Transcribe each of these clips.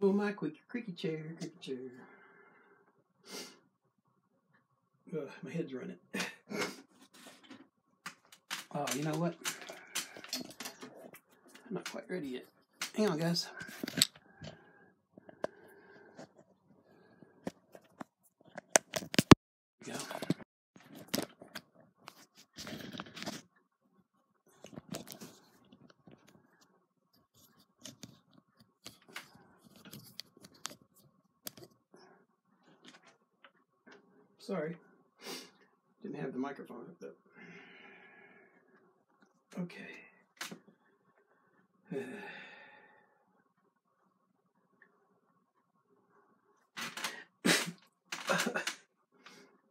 Oh, my creaky chair, creaky chair. Ugh, my head's running. Oh, you know what? I'm not quite ready yet. Hang on, guys. There we go. Sorry, didn't have the microphone hooked up. Okay.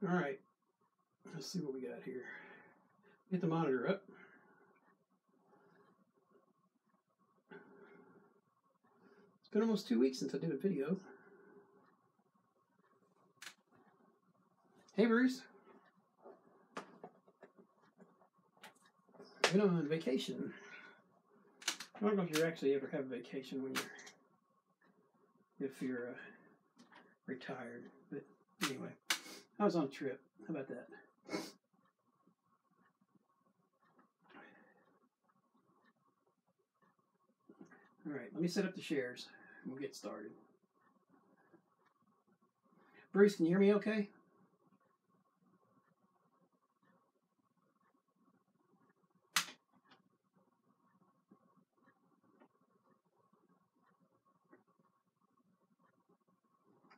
All right, let's see what we got here. Get the monitor up. It's been almost 2 weeks since I did a video. Hey, Bruce. I've been on vacation. I don't know if you actually ever have a vacation when if you're retired, but anyway, I was on a trip. How about that? All right, let me set up the shares and we'll get started. Bruce, can you hear me okay?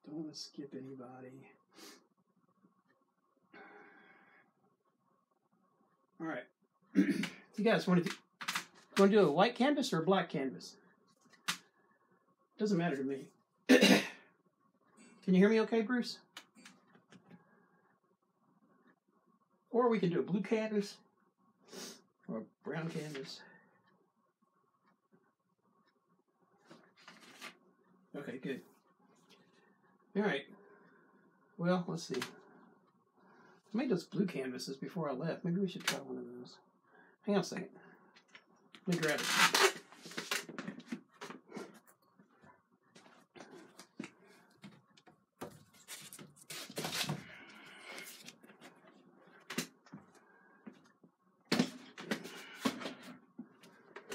Don't want to skip anybody. All right. You guys want to do a white canvas or a black canvas? Doesn't matter to me. Can you hear me okay, Bruce? Or we can do a blue canvas or a brown canvas. Okay, good. All right. Well, let's see. I made those blue canvases before I left. Maybe we should try one of those. Hang on a second. Let me grab it.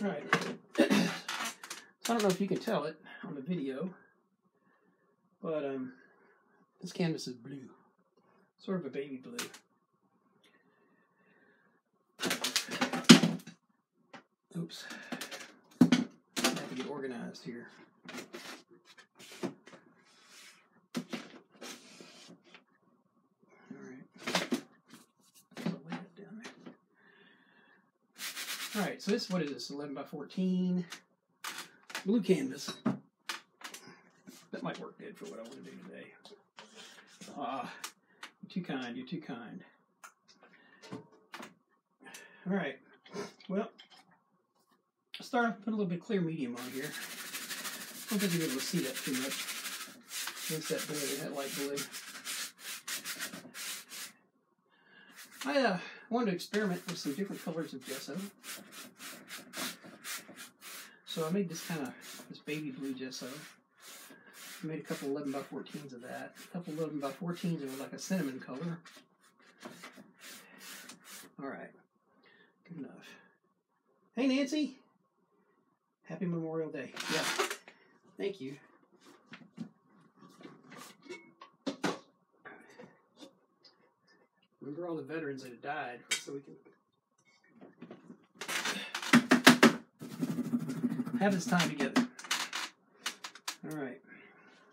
All right. So I don't know if you can tell it on the video, but this canvas is blue. Sort of a baby blue. Oops. I have to get organized here. Alright. So lay it down there. Alright, so this, what is this? 11 by 14. Blue canvas. That might work good for what I want to do today. You're too kind, you're too kind. Alright, well, I'll start off, put a little bit of clear medium on here. I don't think you'll be able to see that too much against that blue, that light blue. I wanted to experiment with some different colors of gesso. So I made this baby blue gesso. I made a couple 11 by 14s of that. A couple 11 by 14s that were like a cinnamon color. All right, good enough. Hey, Nancy. Happy Memorial Day. Yeah, thank you. Remember all the veterans that have died, so we can have this time together. All right.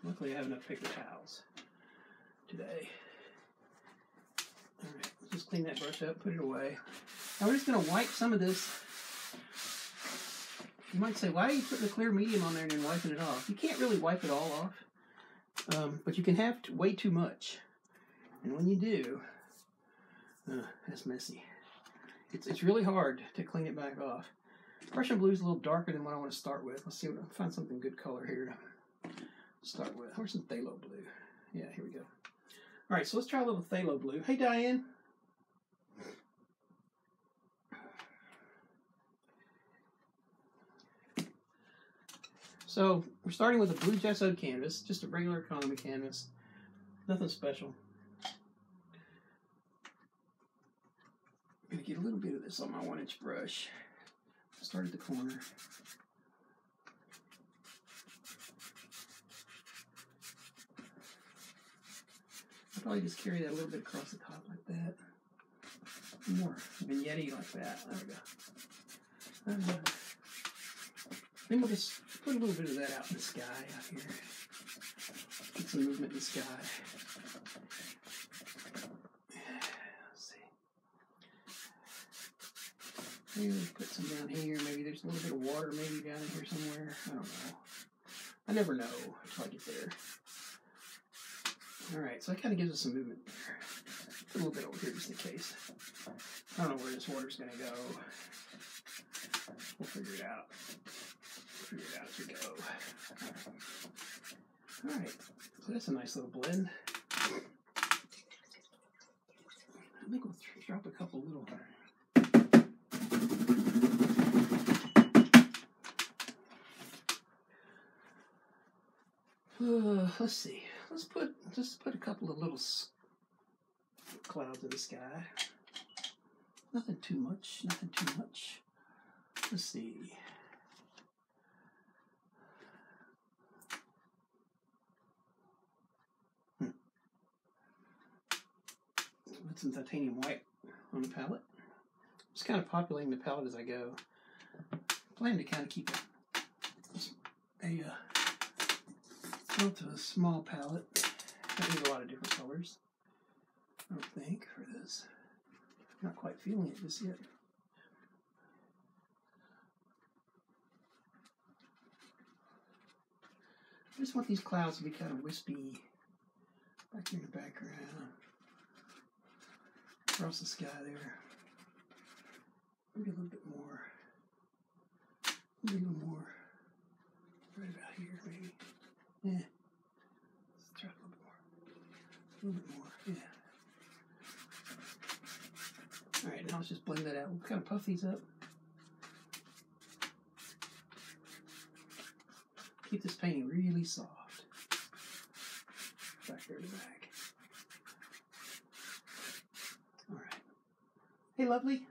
Luckily, I have enough paper towels today. All right, let's just clean that brush up, put it away. Now we're just going to wipe some of this. You might say, why are you putting the clear medium on there and then wiping it off? You can't really wipe it all off, but you can have way too much. And when you do, that's messy. It's really hard to clean it back off. Prussian blue is a little darker than what I want to start with. Let's see if I can find something good color here to start with. Where's some phthalo blue? Yeah, here we go. All right, so let's try a little phthalo blue. Hey, Diane. So we're starting with a blue gessoed canvas, just a regular economy canvas, nothing special. I'm going to get a little bit of this on my 1-inch brush. Start at the corner. I'll probably just carry that a little bit across the top like that. More vignette-y like that. There we go. Then we'll just put a little bit of that out in the sky out here. Get some movement in the sky. Let's see. Maybe we'll put some down here. Maybe there's a little bit of water maybe down in here somewhere. I don't know. I never know until I get there. Alright, so that kind of gives us some movement there. Put a little bit over here just in case. I don't know where this water's going to go. We'll figure it out. Figure it out as we go. Alright, so that's a nice little blend. I think we'll drop a couple little... let's see. Let's just put a couple of little clouds in the sky. Nothing too much. Nothing too much. Let's see. Put some titanium white on the palette. Just kind of populating the palette as I go. Plan to kind of keep a relatively small palette. That needs a lot of different colors. I don't think for this. I'm not quite feeling it just yet. I just want these clouds to be kind of wispy back here in the background. Across the sky there. Maybe a little bit more. Maybe a little more. Right about here, maybe. Yeah. Let's try a little bit more. A little bit more, yeah. Alright, now let's just blend that out. We'll kind of puff these up. Keep this painting really soft. Back there to the back. Alright. Hey, Lovely.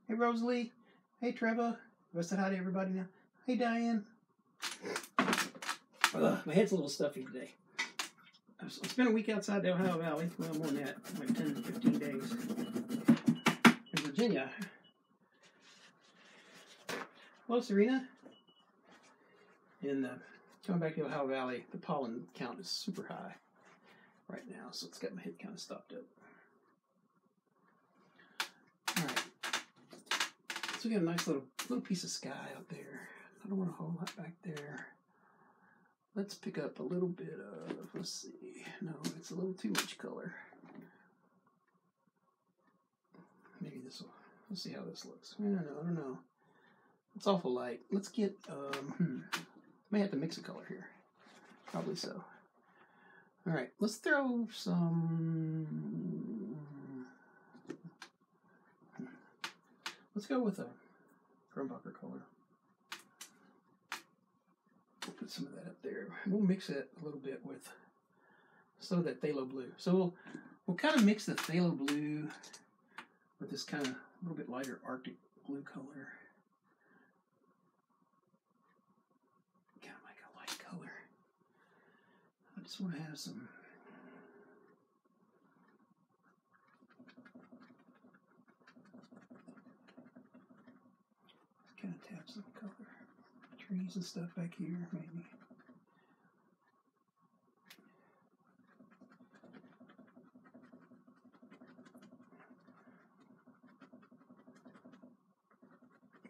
Hey, Rosalie. Hey, Trevor. Have I said hi to everybody now? Hey, Diane. My head's a little stuffy today. I spent a week outside the Ohio Valley. Well, more than that. Like 10 to 15 days. In Virginia. Hello, Serena. And coming back to the Ohio Valley, the pollen count is super high right now, so it's got my head kind of stopped up. Alright. So we got a nice little piece of sky out there. I don't want a whole lot back there. Let's pick up a little bit of, let's see, no, it's a little too much color. Maybe this will, let's see how this looks. I don't know. It's awful light. Let's get, may have to mix a color here. Probably so. Alright, let's throw some, let's go with a Grumbacher color. We'll put some of that up there. We'll mix it a little bit with some of that phthalo blue. So we'll kind of mix the phthalo blue with this kind of a little bit lighter Arctic blue color. Kind of like a light color. I just want to have some kind of tap some color. Trees and stuff back here, maybe.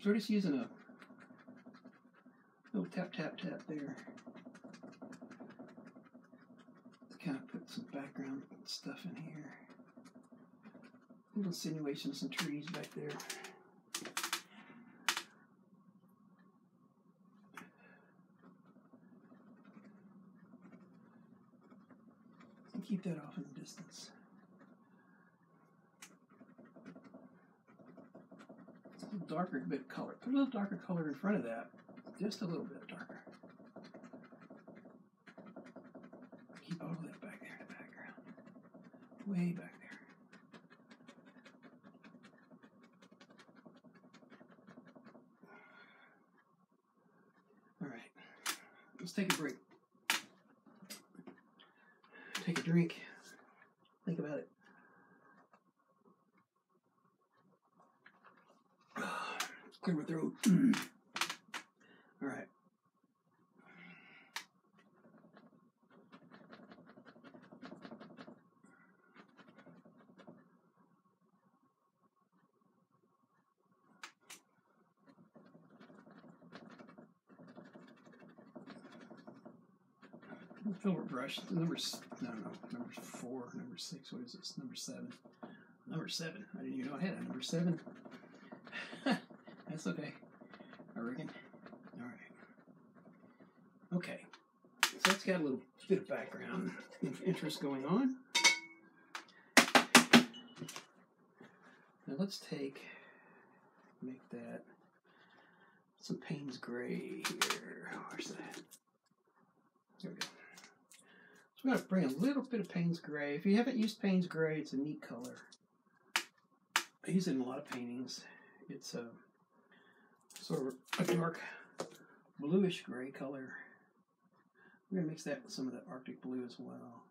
So we're just using a little tap, tap, tap there to kind of put some background stuff in here. A little insinuation of some trees back there. Keep that off in the distance. A little darker bit of color. Put a little darker color in front of that. just a little bit darker. Keep all of that back there in the background. Way back there. All right. Let's take a break. Take a drink. Think about it. Clear my throat. All right. Filbert brush. Number 4, number 6. What is this? Number 7. Number 7. I didn't even know I had a number 7. That's okay, I reckon. All right. Okay. So it's got a little bit of background interest going on. Now let's make that some Payne's Gray here. Where's that? There we go. So I'm going to bring a little bit of Payne's Gray. If you haven't used Payne's Gray, it's a neat color. I use it in a lot of paintings. It's a sort of a dark bluish gray color. We're going to mix that with some of that Arctic blue as well.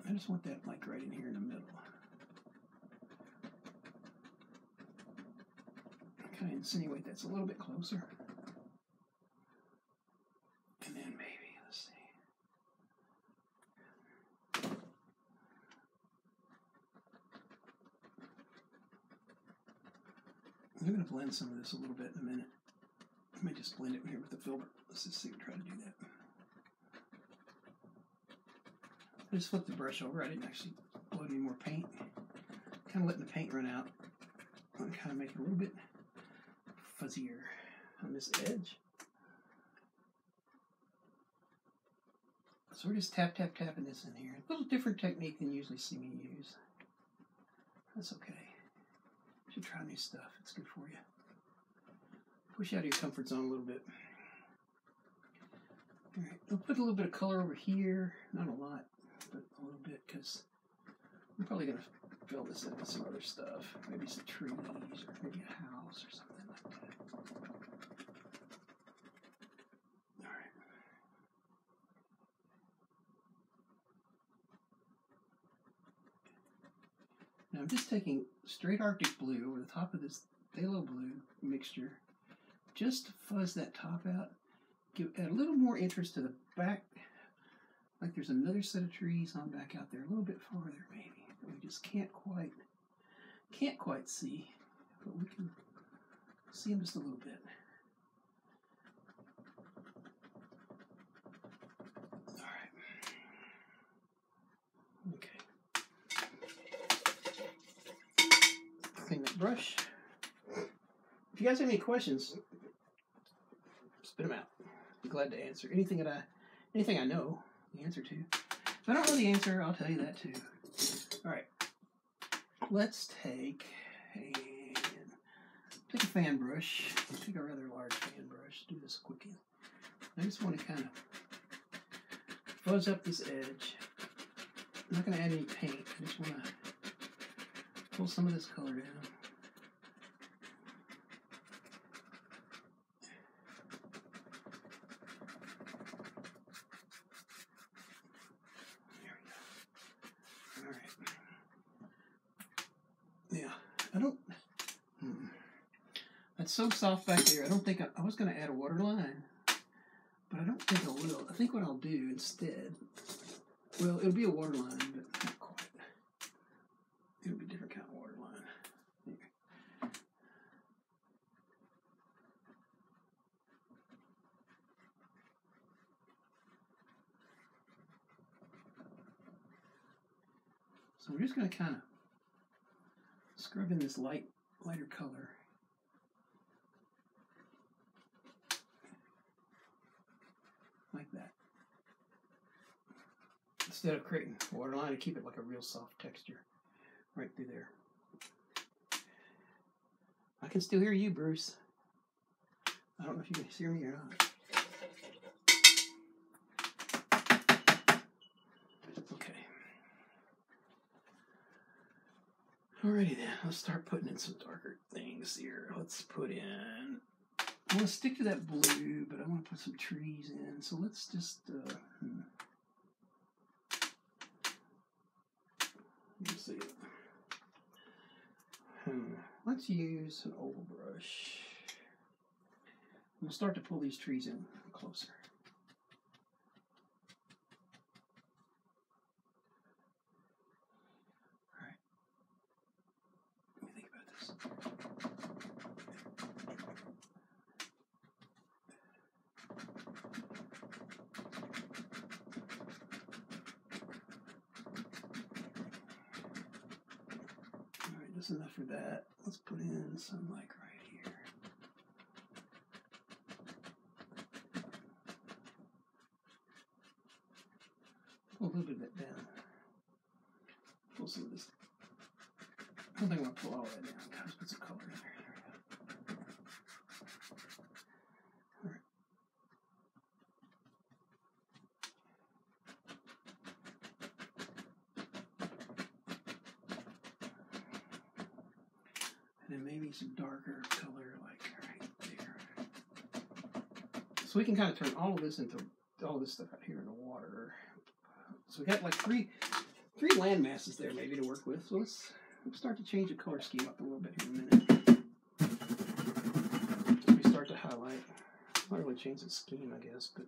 I just want that like right in here in the middle. Kind of insinuate that's a little bit closer. And then maybe, let's see. I'm going to blend some of this a little bit in a minute. I may just blend it here with the filbert. Let's just see if we try to do that. I just flipped the brush over. I didn't actually blow any more paint. Kind of letting the paint run out. I'm kind of making it a little bit fuzzier on this edge. So we're just tapping this in here. A little different technique than you usually see me use. That's okay. You should try new stuff. It's good for you. Push out of your comfort zone a little bit. All right, I'll put a little bit of color over here. Not a lot, but a little bit, because I'm probably going to fill this in with some other stuff. Maybe some trees, or maybe a house, or something like that. All right. Now I'm just taking straight Arctic blue over the top of this phthalo blue mixture, just to fuzz that top out. Add a little more interest to the back, like there's another set of trees on back out there, a little bit farther maybe. That we just can't quite see, but we can see them just a little bit. All right. Okay. Clean that brush. If you guys have any questions, spit them out. Be glad to answer anything I know the answer to. If I don't know the answer, I'll tell you that too. All right, let's take a fan brush. Take a rather large fan brush. Do this quickie. I just want to kind of fuzz up this edge. I'm not going to add any paint. I just want to pull some of this color down. It's so soft back there. I don't think I was going to add a water line, but I don't think I will. I think what I'll do instead, well, it'll be a water line, but not quite. It'll be a different kind of water line. Here. So we're just going to kind of scrub in this lighter color. Like that. instead of creating a waterline, I keep it like a real soft texture right through there. I can still hear you, Bruce. I don't know if you can hear me or not. Okay. Alrighty then, let's start putting in some darker things here. Let's put in, I want to stick to that blue, but I want to put some trees in. So let's just, let's see. Let's use an oval brush. We'll start to pull these trees in closer. All right. Let me think about this. All right, that's enough for that. Let's put in some like right here. Pull a little bit of that down. Pull some of this. I don't think I want to pull all that down. Let's put some color in there. All right. And then maybe some darker color like right there. So we can kind of turn all of this into all this stuff out here into water. So we got like three land masses there maybe to work with. So let's start to change the color scheme up a little bit here in a minute. We start to highlight. Not really change the scheme, I guess, but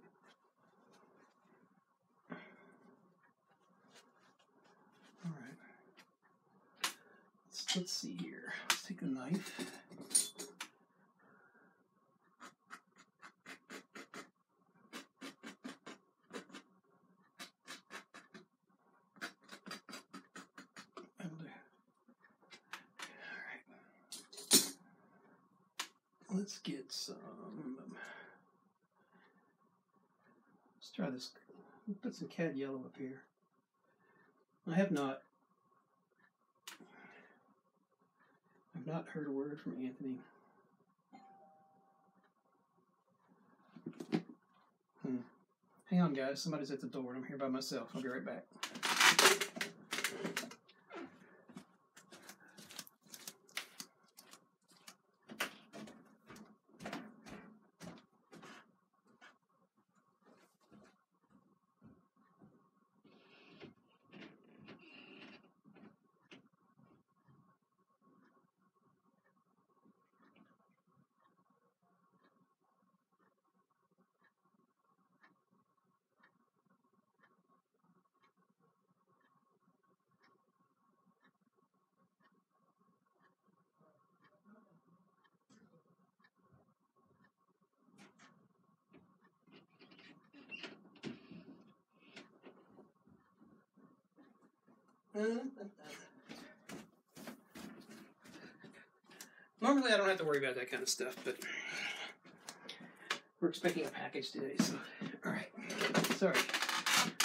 all right. Let's see here. Let's take a knife. Let's get some, let's try this, let's put some cad yellow up here. I've not heard a word from Anthony. Hang on guys, somebody's at the door and I'm here by myself. I'll be right back. Normally I don't have to worry about that kind of stuff, but we're expecting a package today, so alright. Sorry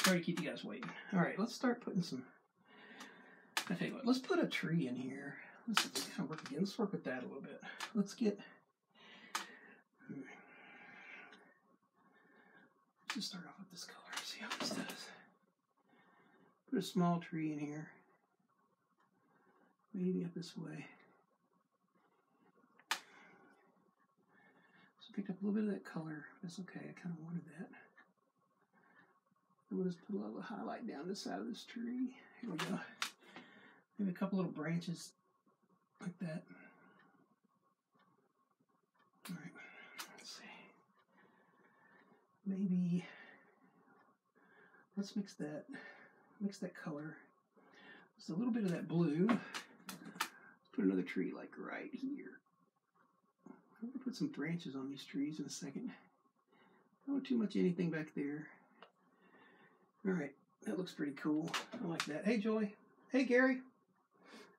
to keep you guys waiting. Alright, let's start putting some, I tell you what, let's put a tree in here. Let's kind of work again. Let's work with that a little bit. Let's just start off with this color, see how this does. Put a small tree in here. Maybe up this way. So picked up a little bit of that color. That's okay, I kind of wanted that. And we'll just put a little highlight down this side of this tree. Here we go. Maybe a couple little branches like that. Alright, let's see. Maybe let's mix that color. Just a little bit of that blue. Let's put another tree like right here. I'm going to put some branches on these trees in a second. Don't want too much anything back there. Alright, that looks pretty cool. I like that. Hey Joy. Hey Gary.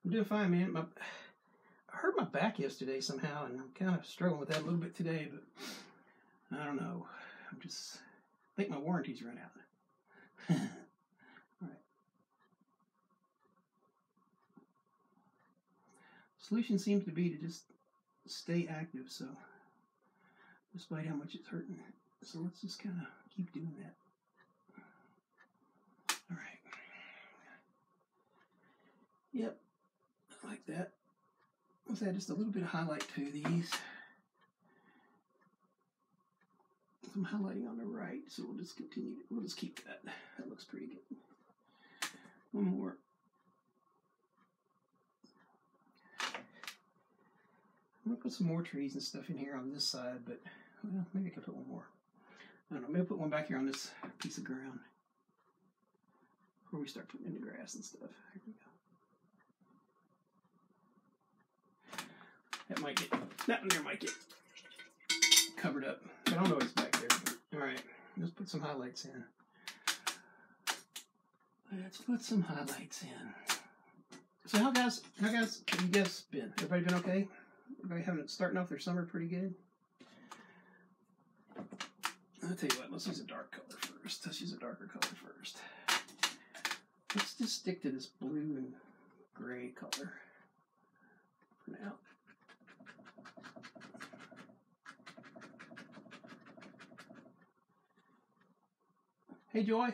I'm doing fine, man. I hurt my back yesterday somehow, and I'm kind of struggling with that a little bit today, but I don't know. I think my warranty's run out. Alright, Solution seems to be to just stay active, so despite how much it's hurting. So let's just kind of keep doing that. All right. Yep, I like that. Let's add just a little bit of highlight to these. Some highlighting on the right, so we'll just continue. We'll just keep that. That looks pretty good. One more. I'm going to put some more trees and stuff in here on this side, but well, maybe I could put one more. I don't know, maybe I'll put one back here on this piece of ground before we start putting in the grass and stuff. Here we go. That one there might get covered up. I don't know what's back there. Alright, let's put some highlights in. Let's put some highlights in. So how guys have you guys been? Everybody been okay? Everybody starting off their summer pretty good? I'll tell you what, let's use a dark color first. Let's use a darker color first. Let's just stick to this blue and gray color for now. Hey, Joy.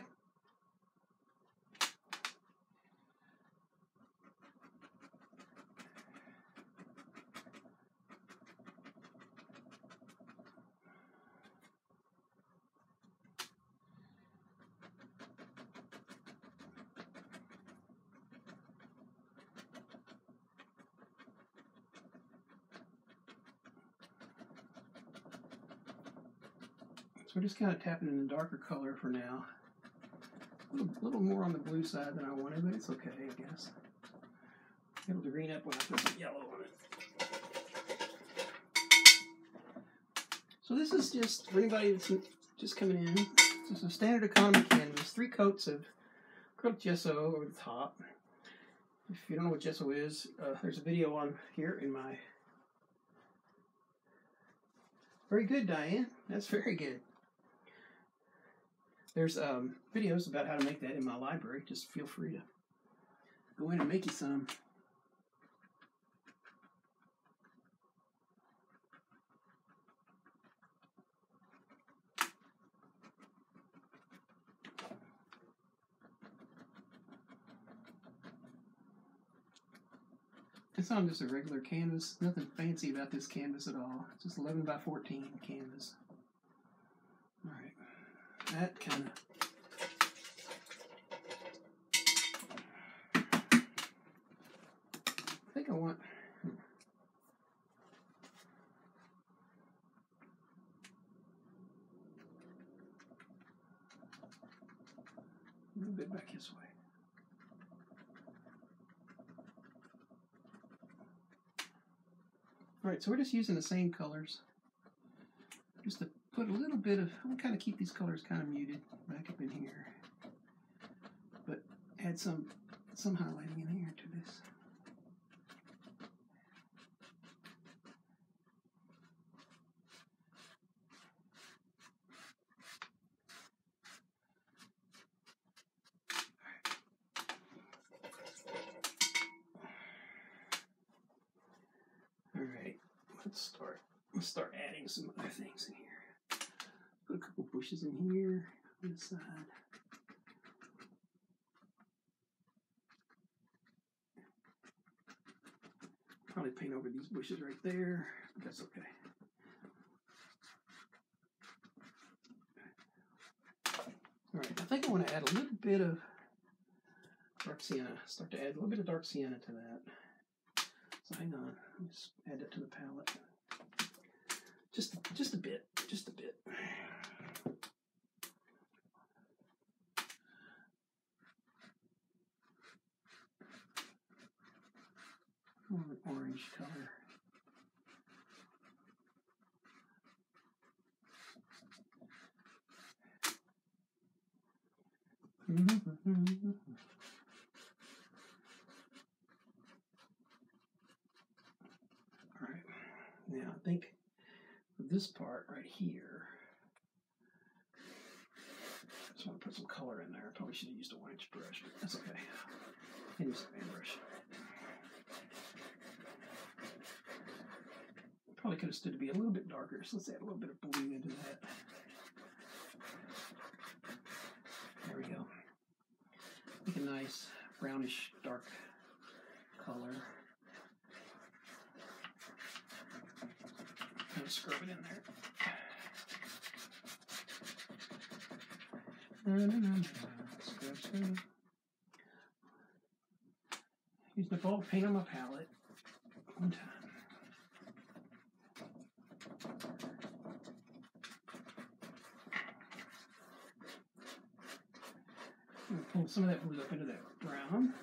So we're just kind of tapping in the darker color for now. A little more on the blue side than I wanted, but it's okay, I guess. It'll green up when I put some yellow on it. So this is just for anybody that's just coming in. This is a standard economy canvas, 3 coats of acrylic gesso over the top. If you don't know what gesso is, there's a video on here in my... Very good, Diane. That's very good. There's videos about how to make that in my library. Just feel free to go in and make you some. It's on just a regular canvas. Nothing fancy about this canvas at all. It's just 11 by 14 canvas. All right. That kind of... I think I want... A little bit back this way. All right, so we're just using the same colors. Just to put a little bit of, I'm gonna kind of keep these colors kind of muted back up in here, but add some highlighting in here to this. All right, let's start adding some other things in here. Put a couple bushes in here on this side. Probably paint over these bushes right there, but that's okay. All right, I think I want to add a little bit of dark sienna. Start to add a little bit of dark sienna to that. So hang on, let me just add that to the palette. Just a bit, just a bit. More of an orange color. All right, now I think for this part right here, I just want to put some color in there. I probably should have used a 1-inch brush, but that's okay. I can use a paintbrush. probably could have stood to be a little bit darker, so let's add a little bit of blue into that. There we go. Make a nice brownish dark color. Kind of scrub it in there. Scrub, scrub. Using the ball paint on my palette one time. I'm going to pull some of that blue up into that brown.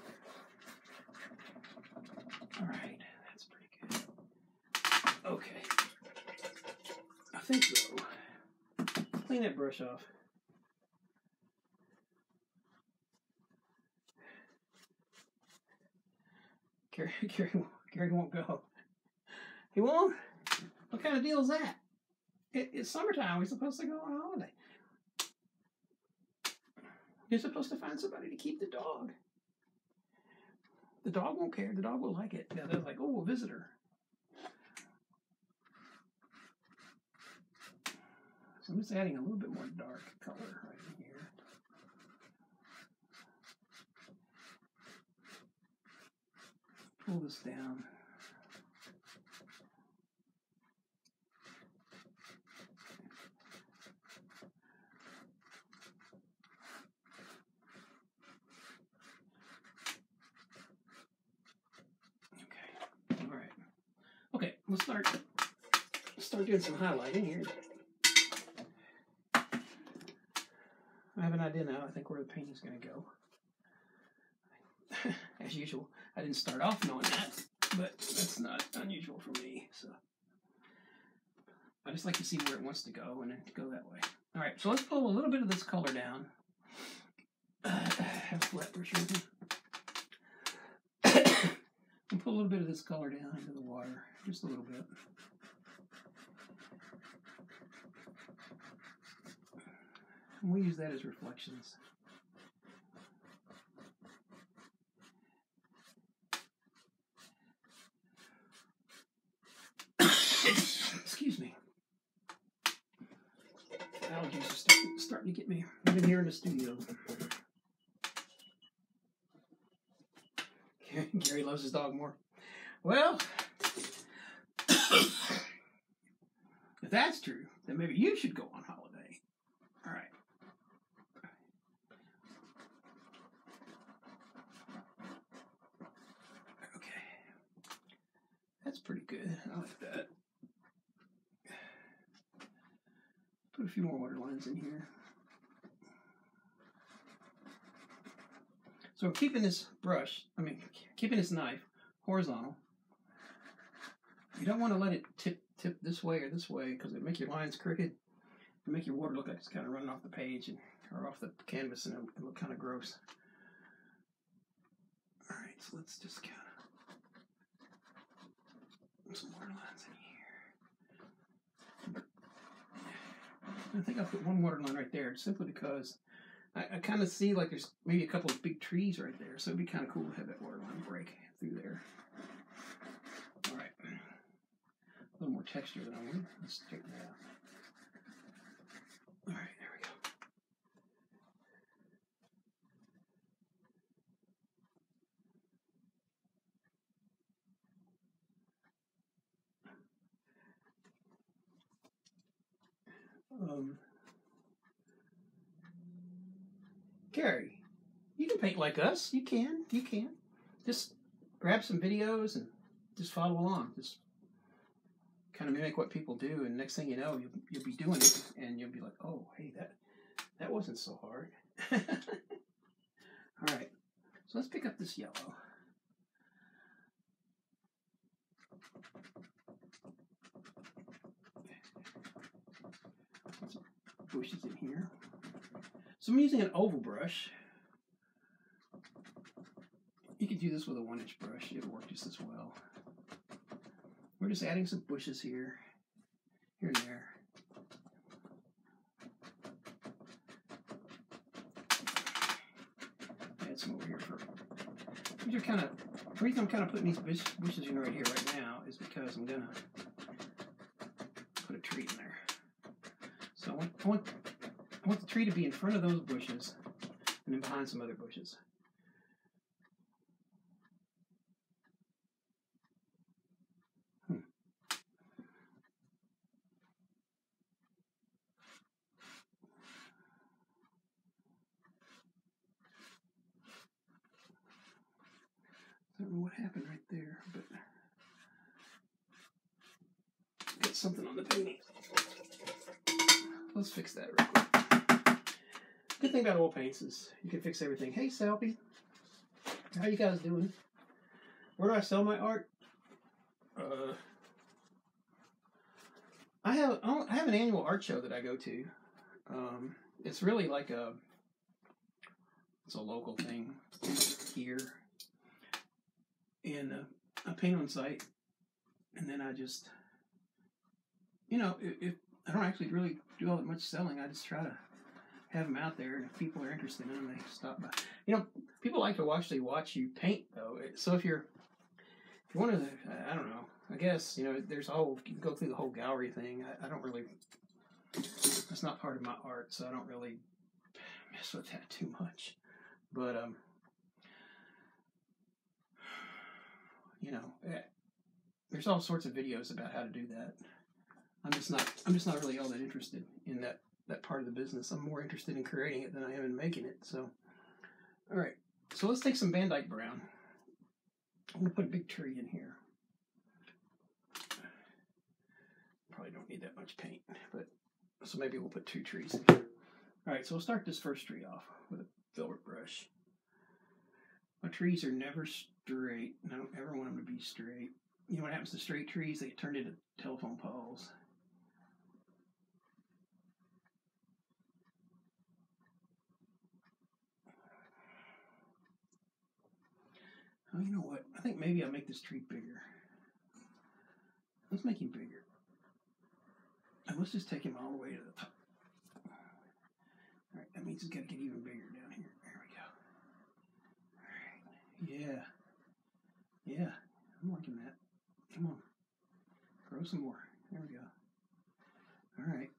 All right, that's pretty good. Okay. I think though, clean that brush off. Gary won't go. He won't? What kind of deal is that? It's summertime. We're supposed to go on holiday. You're supposed to find somebody to keep the dog. The dog won't care. The dog will like it. Yeah, they're like, oh, a visitor. So I'm just adding a little bit more dark color right in here. Pull this down. Okay. All right. Okay, let's start doing some highlighting here. I have an idea now, I think, where the paint is going to go. As usual, I didn't start off knowing that, but that's not unusual for me. So I just like to see where it wants to go and then go that way. All right, so let's pull a little bit of this color down. Have a flat brush with me. And pull a little bit of this color down into the water, just a little bit. And we use that as reflections. Excuse me. Allergies are starting to get me, even here in the studio. Gary loves his dog more. Well, if that's true, then maybe you should go on holiday. All right. Okay. That's pretty good. I like that. Put a few more water lines in here. So I'm keeping this keeping this knife horizontal. You don't want to let it tip this way or this way because it'll make your lines crooked. It'll make your water look like it's kind of running off the page or off the canvas, and it'll look kind of gross. All right, so let's just kind of put some water lines in here. I think I'll put one water line right there simply because I kind of see like there's maybe a couple of big trees right there, so it'd be kind of cool to have that water line break through there. All right, a little more texture than I want. Let's straighten that out. All right, there we go. Gary, you can paint like us. You can. Just grab some videos and just follow along. Just kind of mimic what people do, and next thing you know, you'll be doing it, and you'll be like, oh, hey, that wasn't so hard. All right, so let's pick up this yellow. Put some bushes in here. So I'm using an oval brush. You could do this with a 1-inch brush. It'll work just as well. We're just adding some bushes here and there. Add some over here for. These are kind of. The reason I'm kind of putting these bushes in right here right now is because I'm gonna a tree in there. So I want the tree to be in front of those bushes and then behind some other bushes. I don't know what happened right there, but got something on the painting. Let's fix that real quick. Good thing about oil paints is you can fix everything. Hey, Salpy. How you guys doing? Where do I sell my art? I have an annual art show that I go to. It's really like it's a local thing here. And I paint on site, and then I just, if I don't actually really do all that much selling, I just try to have them out there, and if people are interested in them, they stop by. People like to actually watch you paint, though. So if you want to, I don't know, I guess, there's you can go through the whole gallery thing. I don't really, that's not part of my art, so I don't really mess with that too much. But, there's all sorts of videos about how to do that. I'm just not really all that interested in that part of the business. I'm more interested in creating it than I am in making it. So, all right. So let's take some Van Dyke brown. I'm gonna put a big tree in here. Probably don't need that much paint, but so maybe we'll put 2 trees in here. All right. So we'll start this first tree off with a filbert brush. My trees are never straight, and I don't ever want them to be straight. You know what happens to straight trees? They get turned into telephone poles. Oh, you know what? I think maybe I'll make this tree bigger. Let's make him bigger. And let's just take him all the way to the top. All right, that means it's got to get even bigger down here. There we go. All right. Yeah, I'm liking that. Come on. Grow some more. There we go. All right.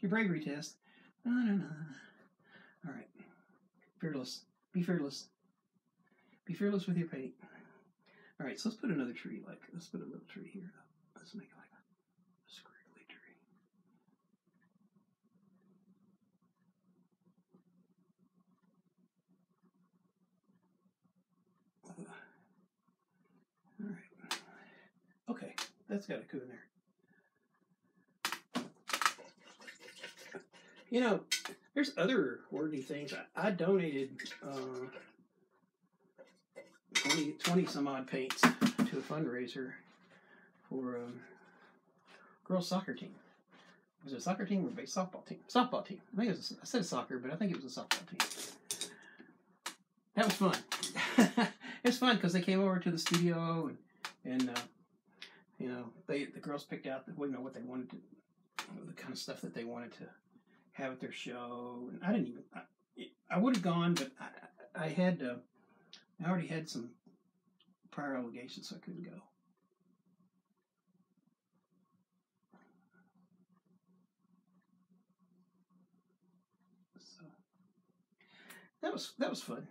Your bravery test. No. All right. Fearless. Be fearless. Be fearless with your paint. All right, so let's put another tree. Let's put a little tree here. Let's make it like a squiggly tree. All right. Okay, that's got to go in there. There's other wordy things. I donated 20 some odd paints to a fundraiser for girls soccer team. Was it a soccer team or a softball team? Softball team. I said soccer, but I think it was a softball team. That was fun. It was fun because they came over to the studio and the girls picked out what they wanted to, the kind of stuff that they wanted to have at their show. And I would have gone, but I already had some prior obligations, so I couldn't go. So that was fun.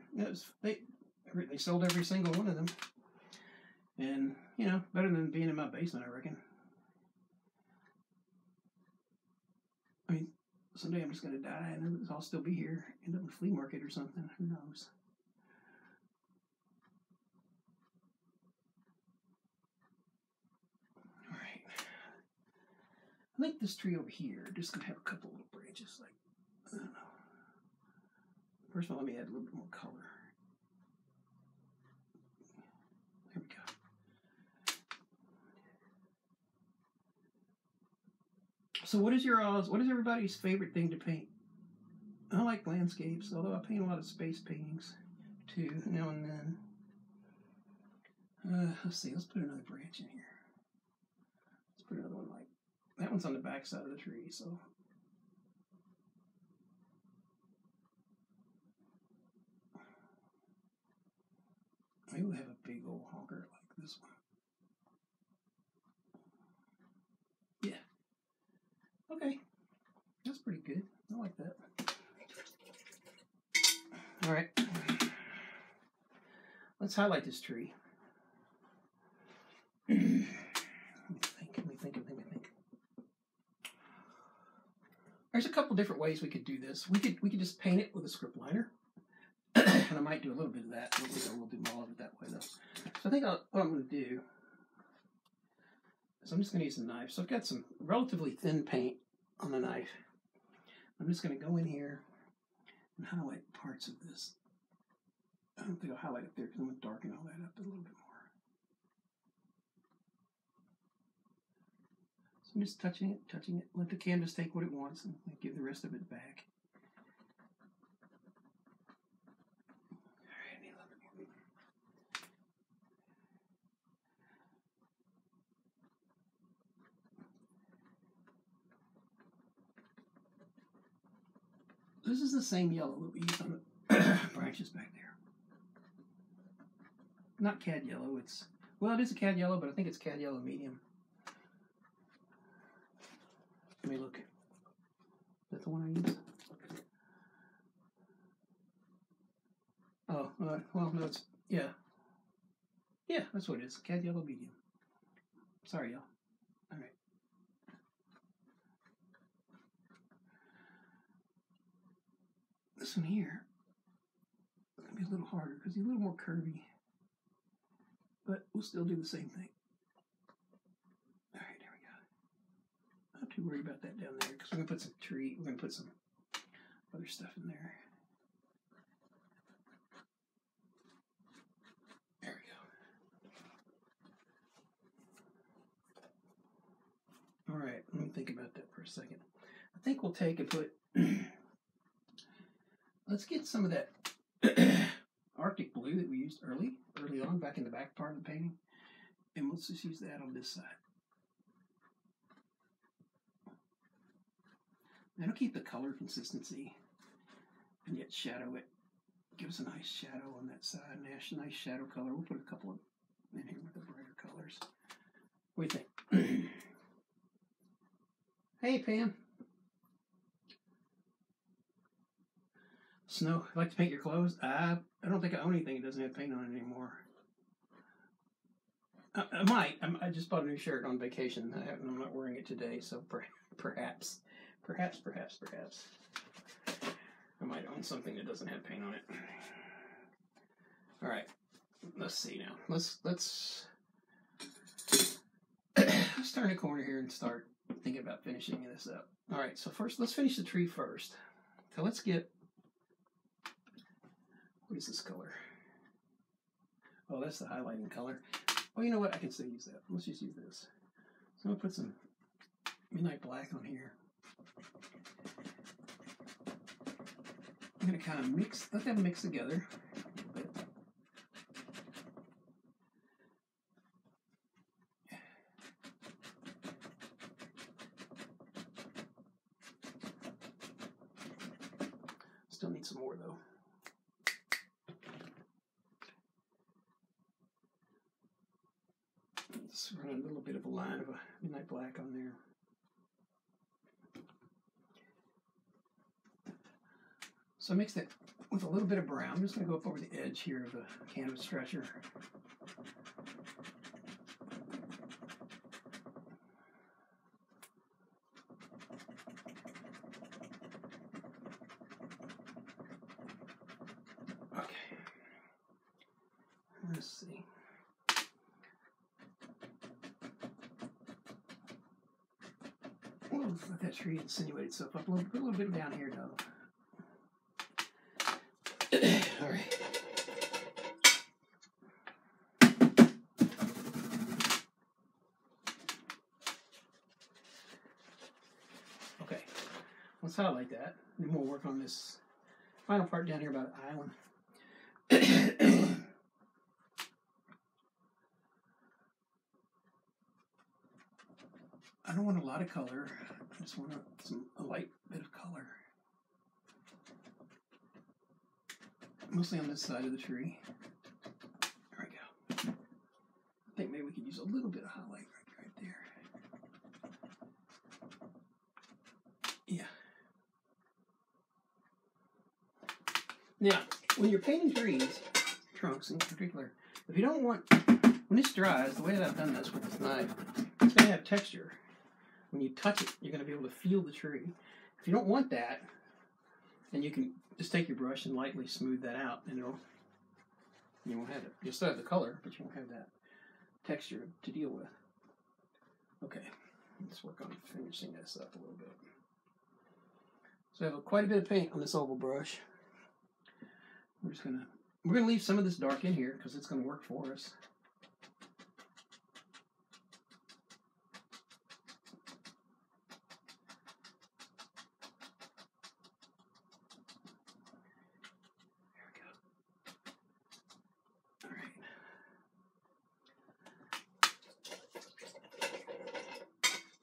They sold every single one of them, and better than being in my basement, I reckon. I mean, someday I'm just gonna die, and I'll still be here, end up in a flea market or something. Who knows? All right. I think this tree over here just gonna have a couple little branches, I don't know. First of all, let me add a little bit more color. There we go. So what is everybody's favorite thing to paint? I like landscapes, although I paint a lot of space paintings too, now and then. Let's see, let's put another branch in here. Let's put another one that one's on the back side of the tree, so. Maybe we'll have a big old honker like this one. Let's highlight this tree. Let me think. There's a couple different ways we could do this. We could just paint it with a script liner. And I might do a little bit of that. I don't think I will do all of it that way though. So I think what I'm going to do is I'm just going to use a knife. So I've got some relatively thin paint on the knife. I'm just going to go in here and highlight parts of this. I don't think I'll highlight it there because I'm going to darken all that up a little bit more. So I'm just touching it. Let the canvas take what it wants and give the rest of it back. This is the same yellow that we used on the branches back there. Not cad yellow, well, it is a cad yellow, but I think it's cad yellow medium. Let me look. Is that the one I used? Oh, well, no, it's, yeah. Yeah, that's what it is, cad yellow medium. Sorry, y'all. All right. This one here is going to be a little harder because he's a little more curvy. But we'll still do the same thing. All right, there we go. Not too worried about that down there because we're going to put some we're going to put some other stuff in there. There we go. All right, let me think about that for a second. I think we'll take and put, let's get some of that Arctic blue that we used early on, back in the back part of the painting, and let's just use that on this side. That'll keep the color consistency, and yet shadow it. Give us a nice shadow on that side, nice shadow color. We'll put a couple of in here with the brighter colors. What do you think? Hey, Pam. Snow, like to paint your clothes? I don't think I own anything that doesn't have paint on it anymore. I might. I just bought a new shirt on vacation. I'm not wearing it today, so perhaps. I might own something that doesn't have paint on it. All right. Let's see now. Let's turn the corner here and start thinking about finishing this up. All right. So first, let's finish the tree first. So let's get. What is this color? Oh, that's the highlighting color. Oh, you know what? I can still use that. Let's just use this. So I'm going to put some midnight black on here. I'm going to kind of let them mix together. Still need some more though. Let's run a little bit of a line of a midnight black on there. So I mixed it with a little bit of brown. I'm just going to go up over the edge here of the canvas stretcher. Okay. Let's see. We'll let that tree insinuate itself up a little, put a little bit down here though. All right. Okay. Let's highlight that. Then we'll work on this final part down here about the island. I don't want a lot of color. I just want a light bit of color. Mostly on this side of the tree. There we go. I think maybe we could use a little bit of highlight right there. Yeah. Now, when you're painting trees, trunks in particular. If you don't want, when this dries, the way that I've done this with this knife, it's going to have texture. When you touch it, you're going to be able to feel the tree. If you don't want that, then you can just take your brush and lightly smooth that out, and you won't have it. You'll still have the color, but you won't have that texture to deal with. Okay, let's work on finishing this up a little bit. So I have quite a bit of paint on this oval brush. We're gonna leave some of this dark in here because it's gonna work for us.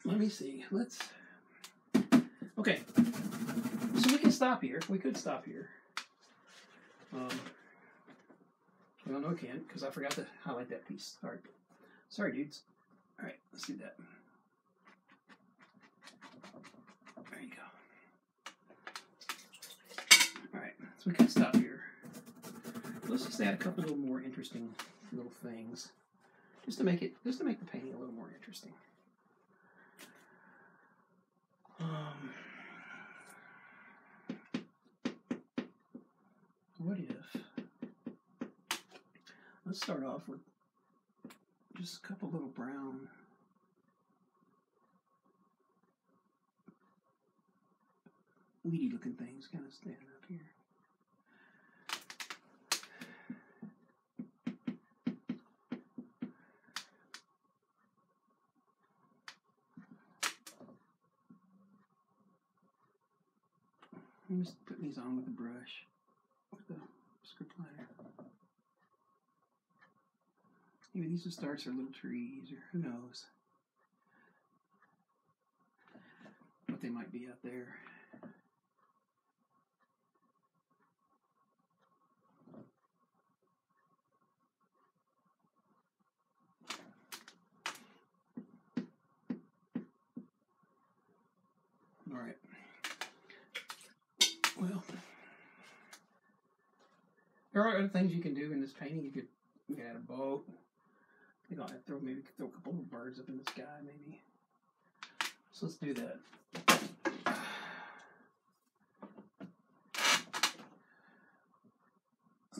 Let me see. Okay. So we can stop here. We could stop here. Well, no, we can't because I forgot to highlight that piece. Sorry, dudes. All right, let's do that. There you go. All right, so we can stop here. Let's just add a couple little more interesting little things, just to make the painting a little more interesting. What if, let's start off with just a couple little brown weedy looking things kind of standing up here. I'm just putting these on with the brush, with the script liner. Maybe these just starts are little trees, or who knows what they might be out there. All right. Well, there are other things you can do in this painting. You could add a boat. I think I'll throw a couple of birds up in the sky, maybe. So let's do that. I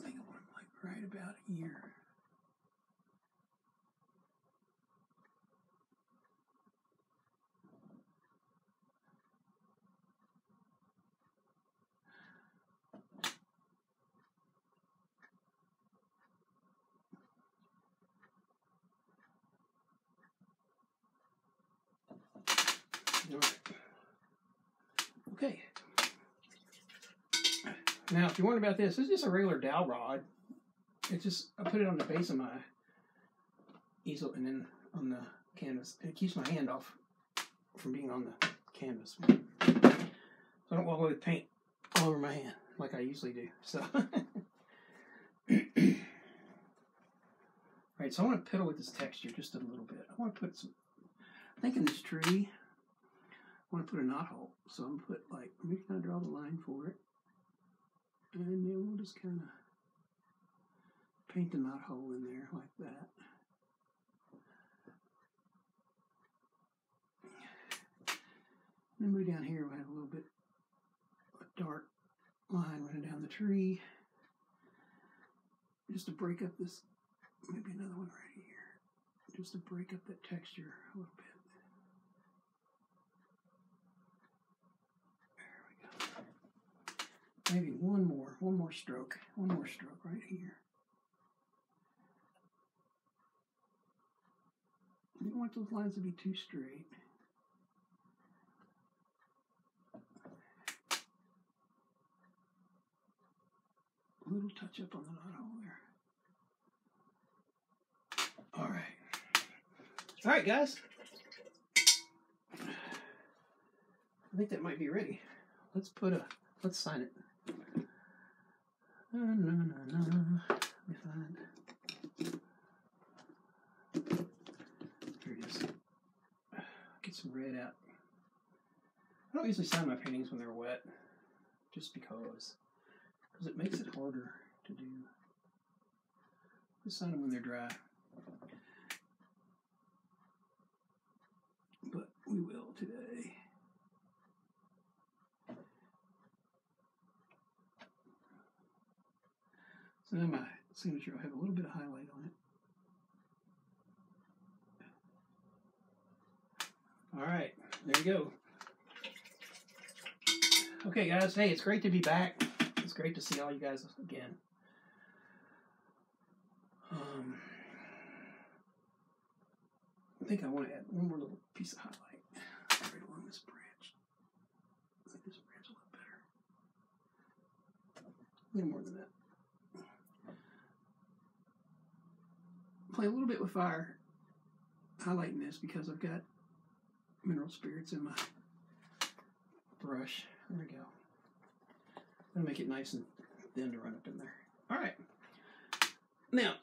think I want it like right about here. All right. Okay. Now, if you wonder about this is just a regular dowel rod. It's just, I put it on the base of my easel and then on the canvas. And it keeps my hand off from being on the canvas. So I don't walk away with paint all over my hand like I usually do. So, Alright, so I want to piddle with this texture just a little bit. I want to put some, I think in this tree, I want to put a knot hole. So I'm going to put like, let me kind of draw the line for it. And then we'll just kind of paint the knot hole in there like that. And then way down here we'll have a little bit of a dark line running down the tree. Just to break up this, maybe another one right here. Just to break up that texture a little bit. There we go. Maybe one more stroke right here. You don't want those lines to be too straight. A little touch up on the knot hole there. All right, guys. I think that might be ready. Let's sign it. Let me find. Here it is. Get some red out. I don't usually sign my paintings when they're wet, just because it makes it harder to do. Just sign them when they're dry. But we will today. So now my signature will have a little bit of highlight on it. All right, there you go. Okay, guys, hey, it's great to be back. It's great to see all you guys again. I think I want to add one more little piece of highlight right along this branch. I think this branch a lot better. A little more than that. Play a little bit with fire, highlighting this because I've got mineral spirits in my brush. There we go. Gonna make it nice and thin to run up in there. All right. Now,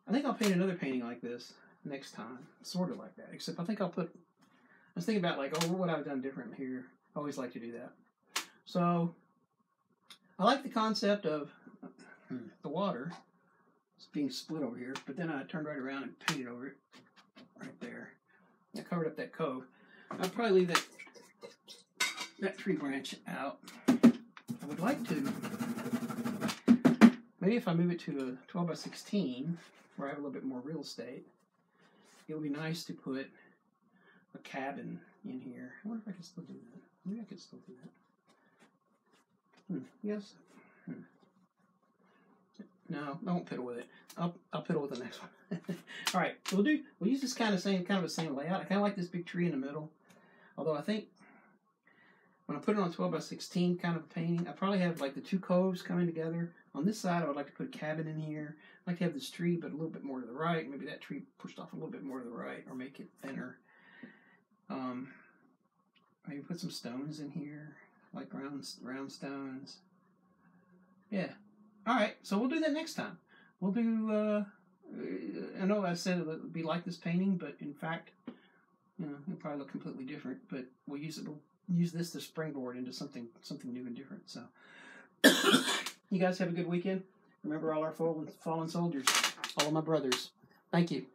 I think I'll paint another painting like this next time, sort of like that. Except I think I'll put. I was thinking about like, oh, what I've done different here. I always like to do that. So I like the concept of the water being split over here, but then I turned right around and painted over it right there. I covered up that cove. I'll probably leave that tree branch out. I would like to, maybe if I move it to a 12 by 16, where I have a little bit more real estate, it would be nice to put a cabin in here. I wonder if I can still do that. Maybe I could still do that. Yes. No, I won't piddle with it. I'll piddle with the next one. All right, we'll use this kind of the same layout. I kind of like this big tree in the middle. Although I think when I put it on 12 by 16 kind of a painting, I probably have like the two coves coming together. On this side, I would like to put a cabin in here. I'd like to have this tree, but a little bit more to the right. Maybe that tree pushed off a little bit more to the right, or make it thinner. Maybe put some stones in here, like round stones. Yeah. All right, so we'll do that next time. We'll do, I know I said it would be like this painting, but in fact, it'll probably look completely different, but we'll use this to springboard into something new and different. So, you guys have a good weekend. Remember all our fallen soldiers, all of my brothers. Thank you.